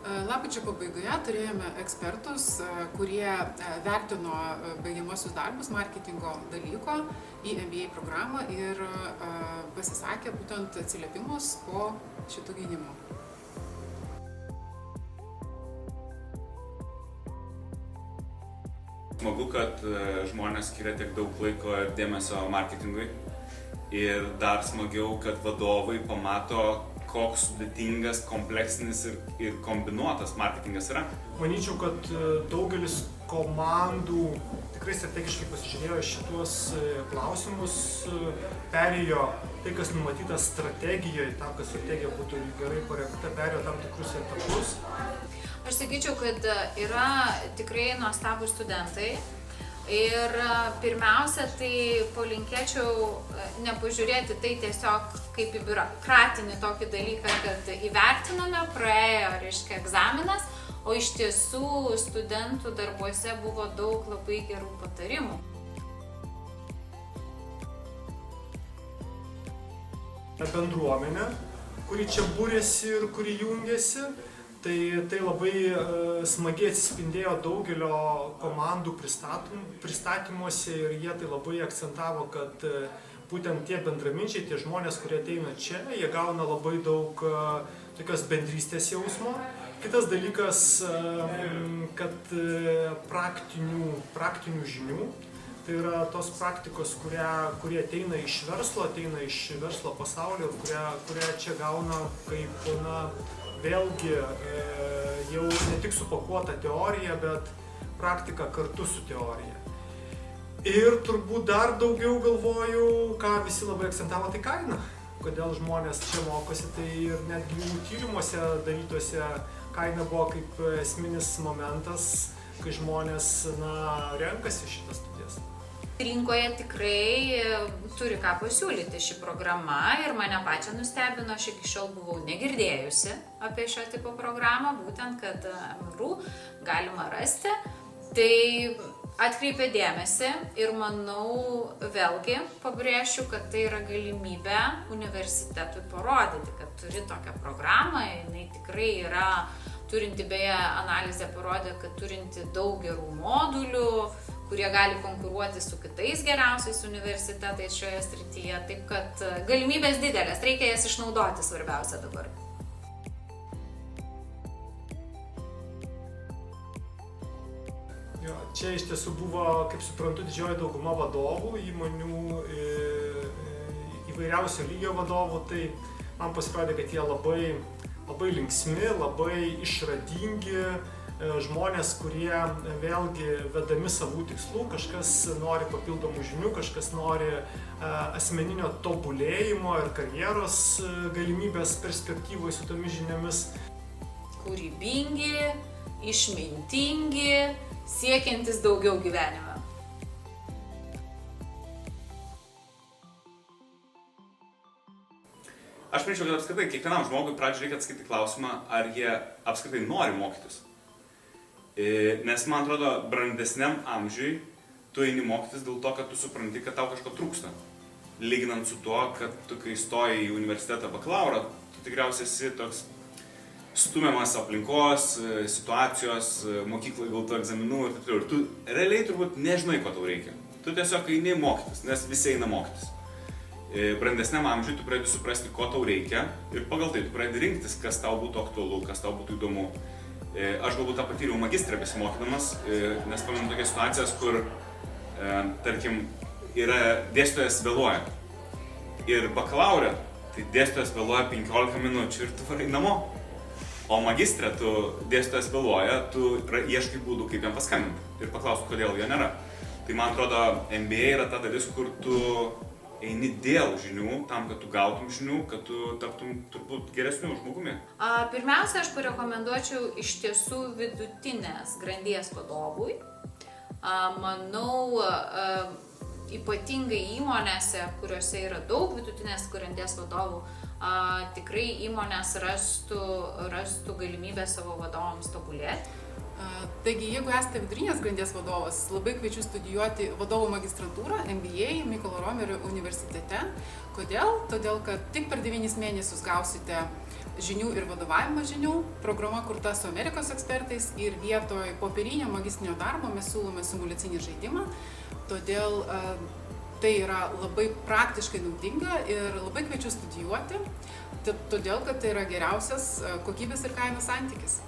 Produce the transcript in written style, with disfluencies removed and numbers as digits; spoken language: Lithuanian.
Lapkričio pabaigoje turėjome ekspertus, kurie vertino baigiamuosius darbus marketingo dalyko į MBA programą ir pasisakė būtent atsiliepimus po šitų gynimų. Smagu, kad žmonės skiria tiek daug laiko ir dėmesio marketingui. Ir dar smagiau, kad vadovai pamato, koks sudėtingas, kompleksinis ir kombinuotas marketingas yra. Manyčiau, kad daugelis komandų tikrai strategiškai pasižiūrėjo šituos klausimus, perėjo tai, kas numatyta strategijoje, tam, kad strategija būtų gerai parengta, perėjo tam tikrus etapus. Aš sakyčiau, kad yra tikrai nuostabūs studentai. Ir pirmiausia, tai palinkėčiau nepažiūrėti tai tiesiog kaip į biurokratinį tokį dalyką, kad įvertinome, praėjo, egzaminas, o iš tiesų studentų darbuose buvo daug labai gerų patarimų. Bendruomenė, kuri čia būrėsi ir kuri jungiasi, tai labai smagiai atsispindėjo daugelio komandų pristatymuose ir jie tai labai akcentavo, kad būtent tie bendraminčiai, tie žmonės, kurie ateina čia, jie gauna labai daug tokios bendrystės jausmo. Kitas dalykas, kad praktinių žinių, tai yra tos praktikos, kurie ateina iš verslo pasaulio, kurie čia gauna kaip, vėlgi jau ne tik supakuota teorija, bet praktika kartu su teorija. Ir turbūt dar daugiau galvoju, ką visi labai akcentavo, tai kaina. Kodėl žmonės čia mokosi, tai ir netgi jų tyrimuose darytuose kaina buvo kaip esminis momentas, kai žmonės renkasi šitas studijas. Rinkoje tikrai turi ką pasiūlyti ši programa ir mane pačią nustebino, aš iki šiol buvau negirdėjusi apie šio tipo programą, būtent, kad MRU galima rasti. Tai atkreipė dėmesį ir manau, vėlgi pabrėšiu, kad tai yra galimybė universitetui parodyti, kad turi tokią programą, jinai tikrai yra turinti, beje, analizė parodė, kad turinti daug gerų modulių, kurie gali konkuruoti su kitais geriausiais universitetais šioje srityje. Taip kad galimybės didelės, reikia jas išnaudoti, svarbiausia dabar. Jo, čia iš tiesų buvo, kaip suprantu, didžioji dauguma vadovų, įmonių, įvairiausio lygio vadovų, tai man pasirodė, kad jie labai linksmi, labai išradingi, žmonės, kurie vėlgi vedami savų tikslų, kažkas nori papildomų žinių, kažkas nori asmeninio tobulėjimo ir karjeros galimybės perspektyvoje su tomis žiniomis. Kūrybingi, išmintingi, siekiantis daugiau gyvenime. Aš manyčiau, kad apskritai kiekvienam žmogui pradžioje reikia atsakyti klausimą, ar jie apskritai nori mokytis. Nes man atrodo, brandesniam amžiui tu eini mokytis dėl to, kad tu supranti, kad tau kažko trūksta. Lyginant su tuo, kad tu, kai stoji į universitetą bakalaurą, tu tikriausiai esi toks stumiamas aplinkos, situacijos, mokyklai gautų egzaminų ir taip toliau. Ir tu realiai turbūt nežinai, ko tau reikia. Tu tiesiog eini mokytis, nes visi eina mokytis. Brandesniam amžiui tu pradedi suprasti, ko tau reikia ir pagal tai tu pradedi rinktis, kas tau būtų aktualu, kas tau būtų įdomu. Aš galbūt tą patyriau magistrą besimokydamas, nes pamenu tokias situacijas, kur, tarkim, dėstytojas vėluoja. Ir bakalaure, tai dėstytojas vėluoja 15 minučių ir tu varai namo. O magistrė, dėstytojas vėluoja, tu ieškai būdų, kaip jam paskambinti ir paklausti, kodėl jo nėra. Tai man atrodo, MBA yra ta dalis, kur tu eini dėl žinių, tam, kad tu gautum žinių, kad tu taptum turbūt geresniu žmogumi. Pirmiausia, aš parekomenduočiau iš tiesų vidutinės grandies vadovui. Manau, ypatingai įmonėse, kuriuose yra daug vidutinės grandies vadovų, tikrai įmonės rastų galimybę savo vadovams tobulėti. Taigi, jeigu esate vidurinės grandies vadovas, labai kviečiu studijuoti vadovų magistrantūrą MBA Mykolo Romerio universitete. Kodėl? Todėl, kad tik per 9 mėnesius gausite žinių ir vadovavimo žinių. Programa kurta su Amerikos ekspertais ir vietoj popierinio magistrinio darbo mes siūlome simuliacinį žaidimą. Todėl tai yra labai praktiškai naudinga ir labai kviečiu studijuoti, todėl, kad tai yra geriausias kokybės ir kainos santykis.